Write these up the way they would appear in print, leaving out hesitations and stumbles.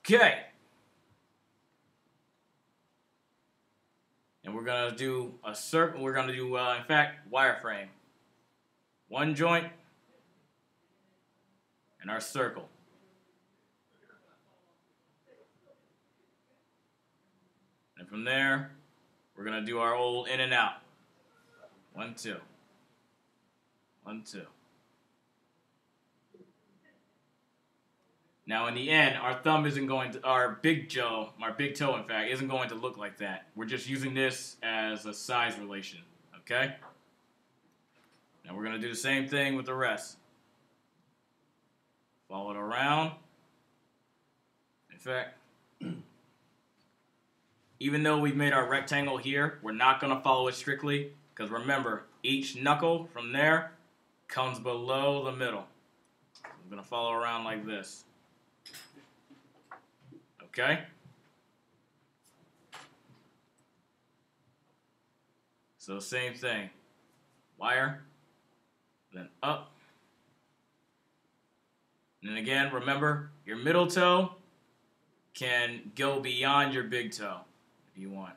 Okay. And we're going to do a circle. We're going to do, in fact, wireframe. One joint and our circle. And from there, we're going to do our old in and out. 1, 2. 1, 2. Now, in the end, our thumb isn't going to, our big toe, in fact, isn't going to look like that. We're just using this as a size relation, okay? Now, we're going to do the same thing with the rest. Follow it around. In fact, even though we've made our rectangle here, we're not going to follow it strictly, because remember, each knuckle from there comes below the middle. I'm going to follow around like this. Okay? So same thing. Wire, then up. And then again, remember, your middle toe can go beyond your big toe if you want.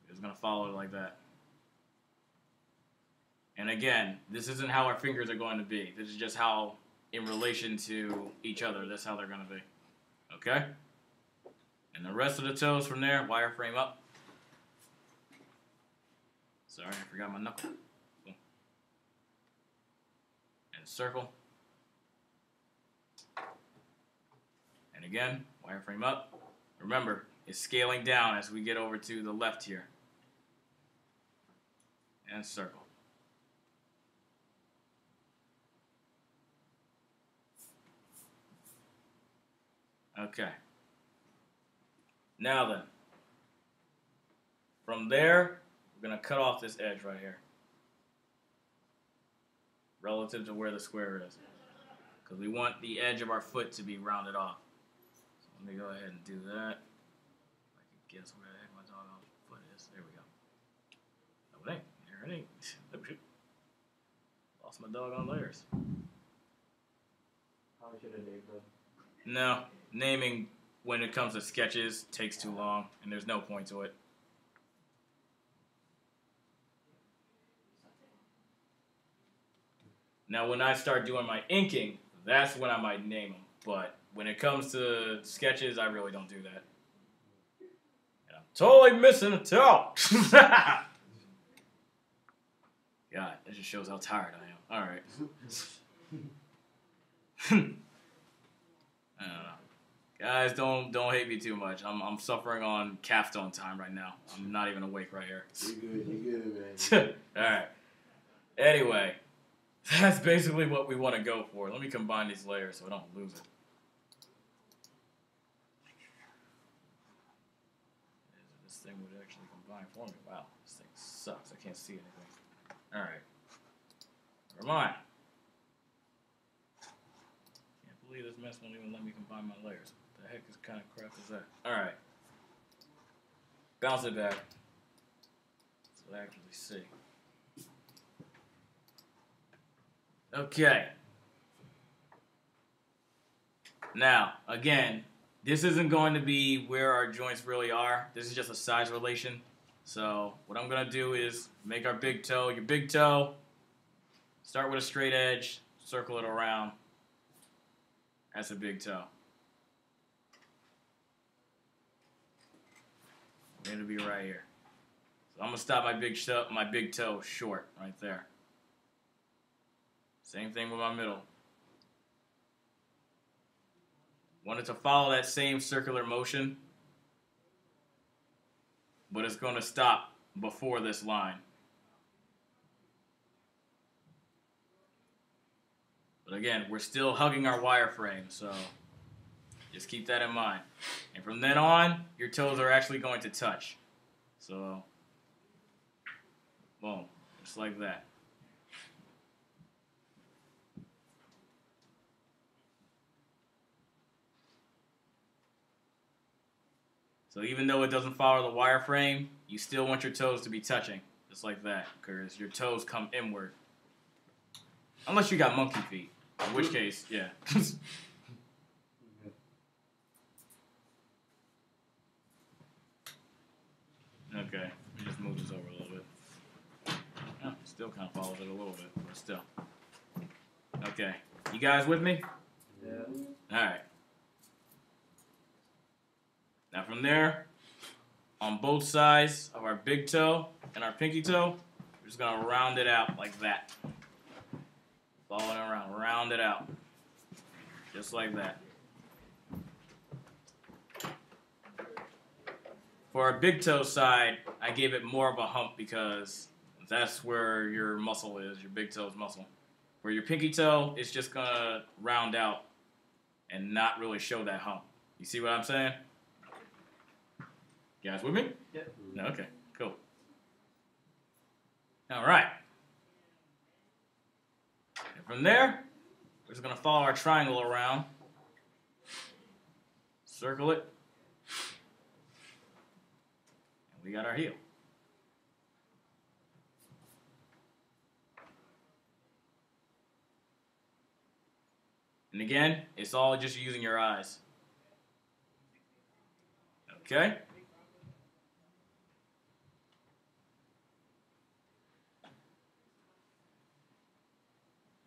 You're just going to follow it like that. And again, this isn't how our fingers are going to be. This is just how, in relation to each other, that's how they're going to be. Okay? And the rest of the toes from there, wireframe up. Sorry, I forgot my knuckle. And circle. And again, wireframe up. Remember, it's scaling down as we get over to the left here. And circle. Okay. Now then, from there, we're going to cut off this edge right here, relative to where the square is, because we want the edge of our foot to be rounded off. So let me go ahead and do that. If I can guess where the heck my doggone foot is. There we go. Oh, it ain't. There it ain't. Oh, shoot. Lost my doggone layers. Probably should have named them. No. Naming, when it comes to sketches, takes too long, and there's no point to it. Now, when I start doing my inking, that's when I might name them. But when it comes to sketches, I really don't do that. And I'm totally missing a toe. God, that just shows how tired I am. All right. I don't know. Guys, don't hate me too much. I'm suffering on capstone time right now. I'm not even awake right here. You good, man. All right. Anyway, that's basically what we want to go for. Let me combine these layers so I don't lose it. This thing would actually combine for me. Wow, this thing sucks. I can't see anything. All right. Never mind. Can't believe this mess won't even let me combine my layers. The heck is kind of crap is that? Alright. Bounce it back. So I actually see. Okay. Now, again, this isn't going to be where our joints really are. This is just a size relation. So what I'm going to do is make our big toe. Your big toe, start with a straight edge, circle it around. That's a big toe. It'll be right here. So I'm gonna stop my big toe short right there. Same thing with my middle. Want it to follow that same circular motion, but it's going to stop before this line. But again, we're still hugging our wireframe, so just keep that in mind. And from then on, your toes are actually going to touch. So, boom, just like that. So even though it doesn't follow the wireframe, you still want your toes to be touching, just like that, because your toes come inward. Unless you got monkey feet, in which case, yeah. Okay, let me just move this over a little bit. Oh, it still kind of follows it a little bit, but still. Okay, you guys with me? Yeah. Alright. Now from there, on both sides of our big toe and our pinky toe, we're just going to round it out like that. Following around, round it out. Just like that. For our big toe side, I gave it more of a hump because that's where your muscle is, your big toe's muscle. For your pinky toe, it's just going to round out and not really show that hump. You see what I'm saying? You guys with me? Yep. No, okay, cool. All right. And from there, we're just going to follow our triangle around. Circle it. And we got our heel. And again, it's all just using your eyes. Okay?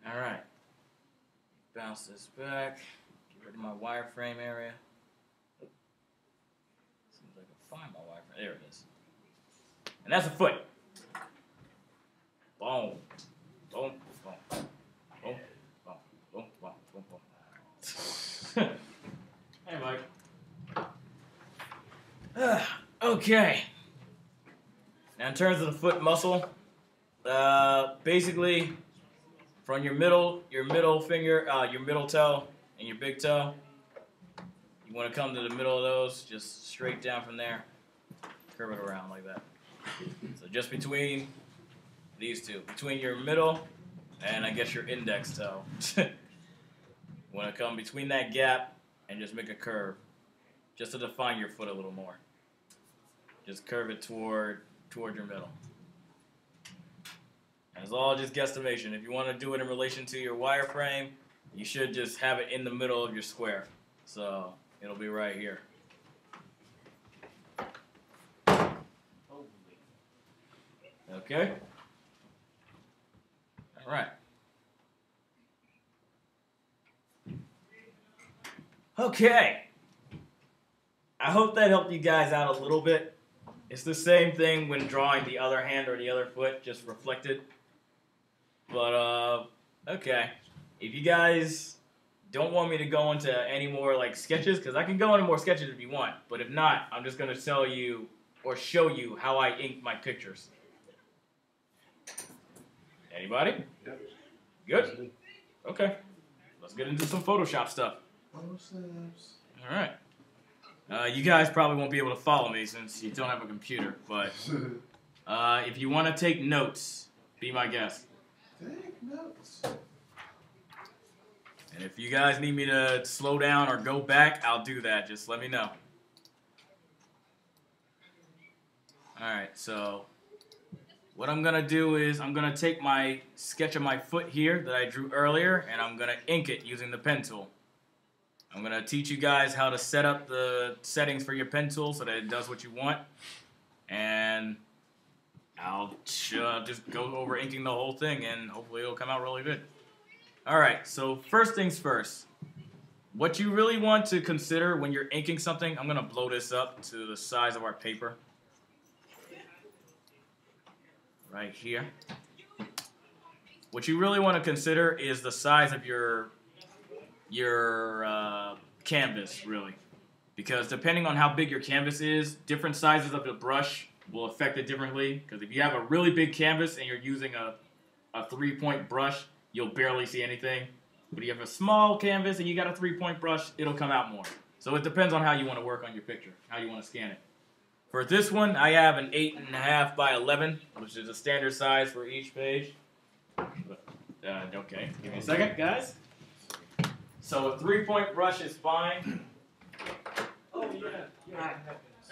All right. Bounce this back. Get rid of my wireframe area. Seems like I find my wireframe. There it is. And that's a foot. Boom. Boom. Boom. Boom. Boom. Boom. Boom. Boom. Boom. Hey, Mike. Okay. Now, in terms of the foot muscle, basically, from your middle finger, your middle toe, and your big toe, you want to come to the middle of those, just straight down from there, curve it around like that. So just between these two, between your middle and I guess your index toe, you want to come between that gap and just make a curve, just to define your foot a little more. Just curve it toward your middle. And it's all just guesstimation. If you want to do it in relation to your wireframe, you should just have it in the middle of your square. So it'll be right here. Okay? All right. Okay. I hope that helped you guys out a little bit. It's the same thing when drawing the other hand or the other foot, just reflected. But, okay. If you guys don't want me to go into any more, like, sketches, because I can go into more sketches if you want. But if not, I'm just going to tell you or show you how I ink my pictures. Anybody? Yep. Good? Okay. Let's get into some Photoshop stuff. All right. You guys probably won't be able to follow me since you don't have a computer, but if you want to take notes, be my guest. Take notes. And if you guys need me to slow down or go back, I'll do that. Just let me know. Alright, so what I'm going to do is I'm going to take my sketch of my foot here that I drew earlier, and I'm going to ink it using the pen tool. I'm going to teach you guys how to set up the settings for your pen tool so that it does what you want. And I'll just go over inking the whole thing, and hopefully it'll come out really good. Alright, so first things first. What you really want to consider when you're inking something, I'm going to blow this up to the size of our paper. Right here. What you really want to consider is the size of your canvas, really, because depending on how big your canvas is, different sizes of the brush will affect it differently. Because if you have a really big canvas and you're using a 3-point brush, you'll barely see anything. But if you have a small canvas and you got a 3-point brush, it'll come out more. So it depends on how you want to work on your picture, how you want to scan it. For this one, I have an 8.5 by 11, which is a standard size for each page. Okay, give me a second, guys. So a 3-point brush is fine. Oh, yeah.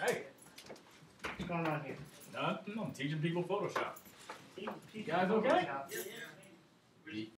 Hey. What's going on here? No, I'm teaching people Photoshop. You guys okay?